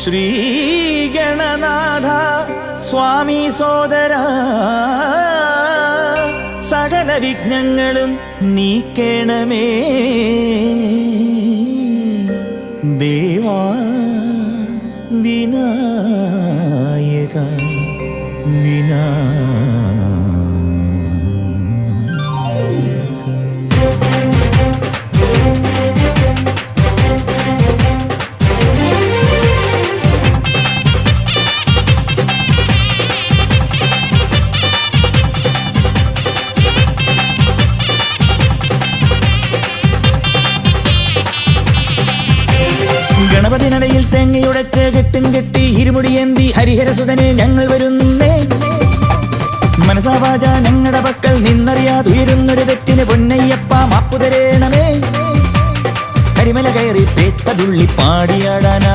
ശ്രീഗണനാഥ സ്വാമി സോദര സകല വിഘ്നങ്ങളും നീക്കേണമേ ദേവാ വിനായക ഗണപതിനടയിൽ തേങ്ങയുടച്ച് കെട്ടും കെട്ടി ഇരുമുടിയേന്തി ഹരിഹരസുതനെ ഞങ്ങൾ വരുന്നേ. മനസാവാച ഞങ്ങളുടെ പക്കൽ നിന്നറിയാതുയരുന്നൊരു തെറ്റിന് പൊന്നയ്യപ്പ മാപ്പുതരേണമേ. കരിമല കയറി പേട്ടതുള്ളി പാടിയാടാനാ